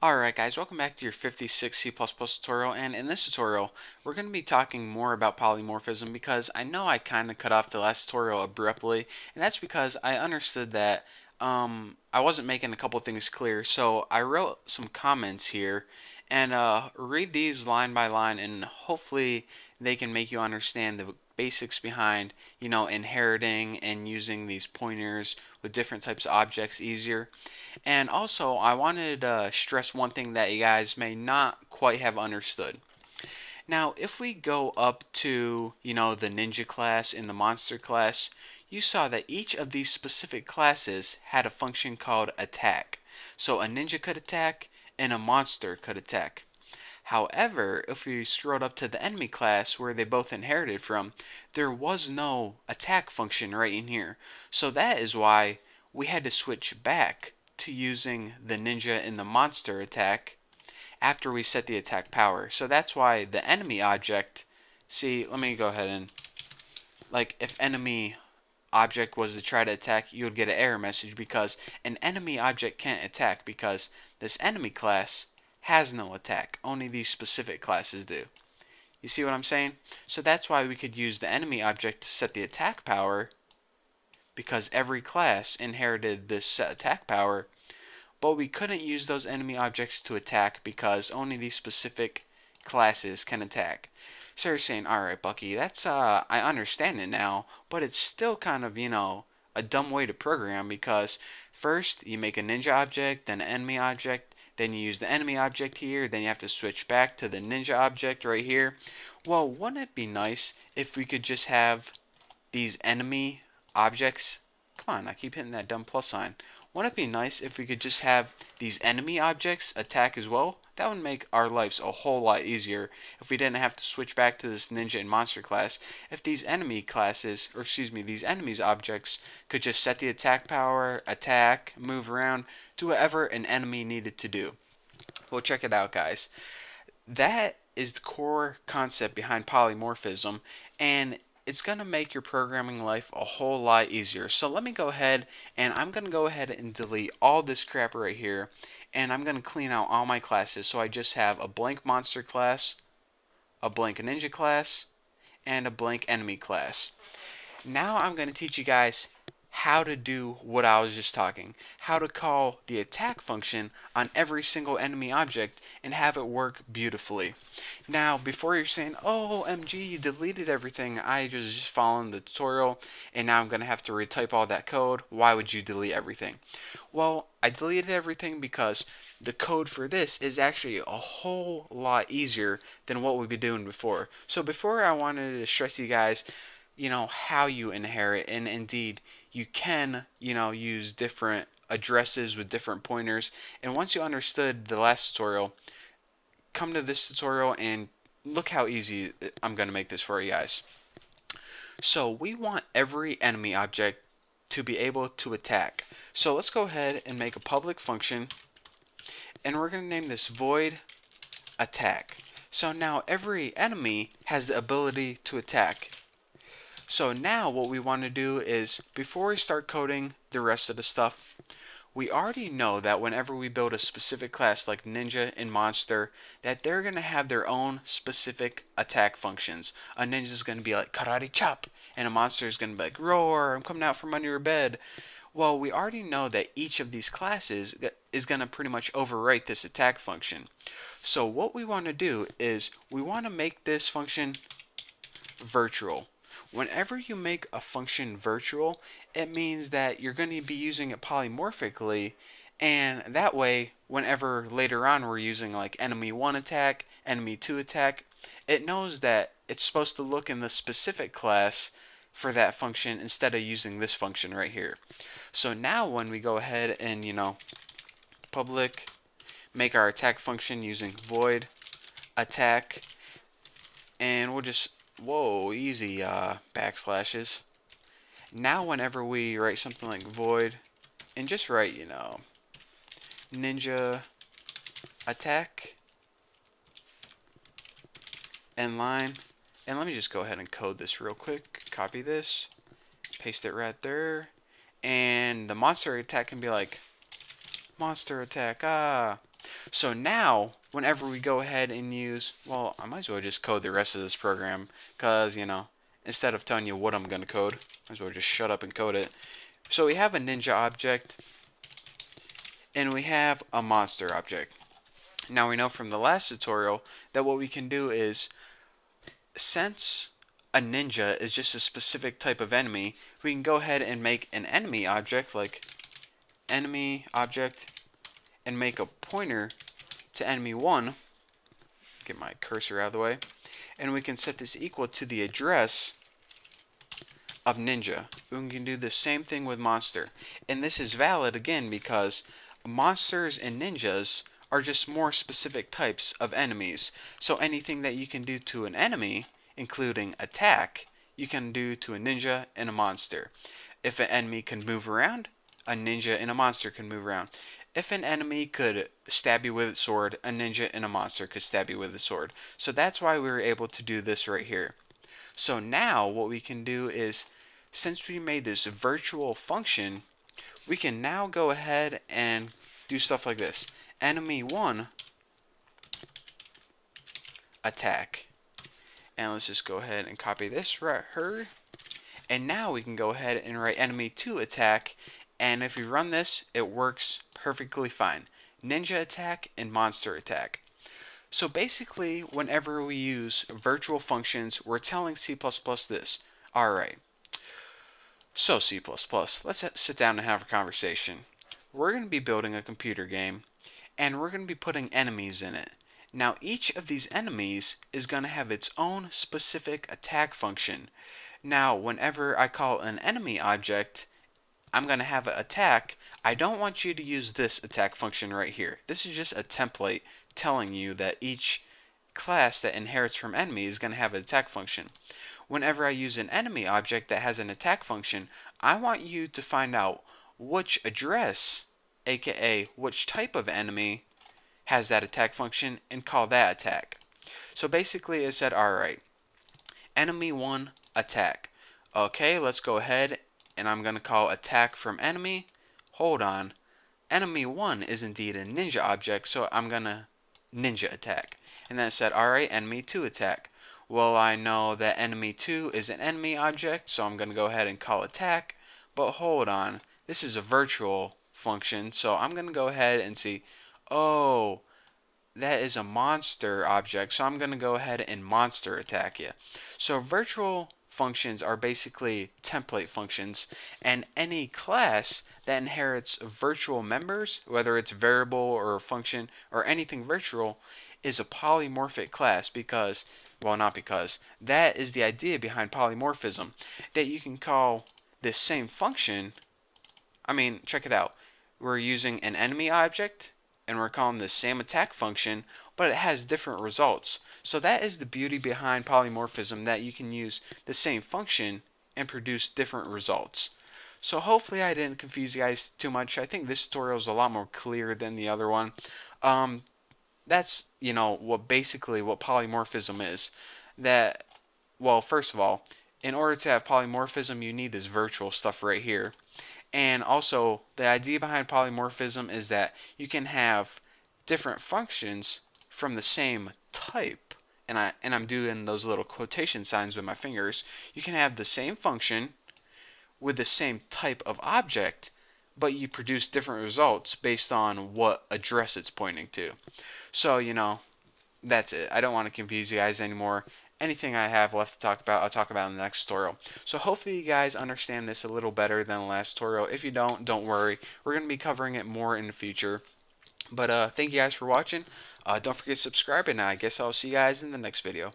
Alright guys, welcome back to your 56 C++ tutorial, and in this tutorial we're going to be talking more about polymorphism because I know I kind of cut off the last tutorial abruptly, and that's because I understood that I wasn't making a couple things clear, so I wrote some comments here and read these line by line, and hopefully they can make you understand the basics behind, inheriting and using these pointers with different types of objects easier. And also, I wanted to stress one thing that you guys may not quite have understood. Now, if we go up to, the ninja class and the monster class, you saw that each of these specific classes had a function called attack. So a ninja could attack and a monster could attack. However, if we scrolled up to the enemy class where they both inherited from, there was no attack function right in here. So that is why we had to switch back to using the ninja and the monster attack after we set the attack power. So that's why the enemy object, see, let me go ahead and, like, if enemy object was to try to attack, you would get an error message because an enemy object can't attack because this enemy class has no attack. Only these specific classes do. You see what I'm saying? So that's why we could use the enemy object to set the attack power, because every class inherited this set attack power, but we couldn't use those enemy objects to attack because only these specific classes can attack. So you're saying, alright, Bucky, that's, I understand it now, but it's still kind of, a dumb way to program because first you make a ninja object, then an enemy object, then you use the enemy object here, then you have to switch back to the ninja object right here. Well, wouldn't it be nice if we could just have these enemy objects? Come on, I keep hitting that dumb plus sign. Wouldn't it be nice if we could just have these enemy objects attack as well? That would make our lives a whole lot easier if we didn't have to switch back to this ninja and monster class. If these enemy classes, or excuse me, these enemies objects could just set the attack power, attack, move around, do whatever an enemy needed to do. Well, check it out, guys. That is the core concept behind polymorphism, and it's going to make your programming life a whole lot easier. So let me go ahead, and I'm going to go ahead and delete all this crap right here, and I'm going to clean out all my classes. So I just have a blank monster class, a blank ninja class, and a blank enemy class. Now I'm going to teach you guys how to do what I was just talking. How to call the attack function on every single enemy object and have it work beautifully. Now, before you're saying, oh, MG, you deleted everything, I just following the tutorial and now I'm going to have to retype all that code. Why would you delete everything? Well, I deleted everything because the code for this is actually a whole lot easier than what we've been doing before. So before, I wanted to stress you guys, how you inherit, and indeed you can, use different addresses with different pointers. And once you understood the last tutorial, come to this tutorial and look how easy I'm going to make this for you guys. So we want every enemy object to be able to attack. So let's go ahead and make a public function, and we're going to name this void attack. So now every enemy has the ability to attack. So now what we want to do is, before we start coding the rest of the stuff, we already know that whenever we build a specific class like ninja and monster, that they're going to have their own specific attack functions. A ninja is going to be like karate chop, and a monster is going to be like roar, I'm coming out from under your bed. Well, we already know that each of these classes is going to pretty much overwrite this attack function. So what we want to do is we want to make this function virtual. Whenever you make a function virtual, it means that you're going to be using it polymorphically, and that way, whenever later on we're using like enemy 1 attack, enemy 2 attack, it knows that it's supposed to look in the specific class for that function instead of using this function right here. So now when we go ahead and, public, make our attack function using void attack, and we'll just, whoa, easy backslashes. Now whenever we write something like void, and just write, ninja attack, end line, and let me just go ahead and code this real quick. Copy this, paste it right there, and the monster attack can be like monster attack, So now, whenever we go ahead and use, well, I might as well just code the rest of this program, because, instead of telling you what I'm going to code, might as well just shut up and code it. So we have a ninja object, and we have a monster object. Now we know from the last tutorial that what we can do is, since a ninja is just a specific type of enemy, we can go ahead and make an enemy object, like enemy object, and make a pointer to enemy 1. Get my cursor out of the way. And we can set this equal to the address of ninja. We can do the same thing with monster. And this is valid again because monsters and ninjas are just more specific types of enemies. So anything that you can do to an enemy, including attack, you can do to a ninja and a monster. If an enemy can move around, a ninja and a monster can move around. If an enemy could stab you with its sword, a ninja and a monster could stab you with a sword. So that's why we were able to do this right here. So now what we can do is, since we made this virtual function, we can now go ahead and do stuff like this. Enemy 1 attack. And let's just go ahead and copy this right here. And now we can go ahead and write enemy 2 attack. And if we run this, it works perfectly fine. Ninja attack and monster attack. So basically, whenever we use virtual functions, we're telling C++ this. Alright, so C++, let's sit down and have a conversation. We're going to be building a computer game, and we're going to be putting enemies in it. Now, each of these enemies is going to have its own specific attack function. Now, whenever I call an enemy object, I'm going to have an attack. I don't want you to use this attack function right here. This is just a template telling you that each class that inherits from enemy is going to have an attack function. Whenever I use an enemy object that has an attack function, I want you to find out which address, aka which type of enemy, has that attack function and call that attack. So basically it said, alright, enemy 1 attack. Okay, let's go ahead and I'm going to call attack from enemy. Hold on. Enemy 1 is indeed a ninja object, so I'm going to ninja attack. And then it said, alright, enemy 2 attack. Well, I know that enemy 2 is an enemy object, so I'm going to go ahead and call attack. But hold on. This is a virtual function, so I'm going to go ahead and see, oh, that is a monster object, so I'm going to go ahead and monster attack you. So virtual functions are basically template functions, and any class that inherits virtual members, whether it's variable or a function or anything virtual, is a polymorphic class because, well, not because, that is the idea behind polymorphism, that you can call this same function. I mean, check it out. We're using an enemy object and we're calling the same attack function, but it has different results. So that is the beauty behind polymorphism, that you can use the same function and produce different results. So hopefully I didn't confuse you guys too much. I think this tutorial is a lot more clear than the other one. That's, what polymorphism is. That, well, first of all, in order to have polymorphism, you need this virtual stuff right here. And also, the idea behind polymorphism is that you can have different functions from the same type. And I'm doing those little quotation signs with my fingers. You can have the same function with the same type of object, but you produce different results based on what address it's pointing to. So, that's it. I don't want to confuse you guys anymore. Anything I have left to talk about, I'll talk about in the next tutorial. So hopefully you guys understand this a little better than the last tutorial. If you don't worry. We're going to be covering it more in the future. But thank you guys for watching. Don't forget to subscribe, and I guess I'll see you guys in the next video.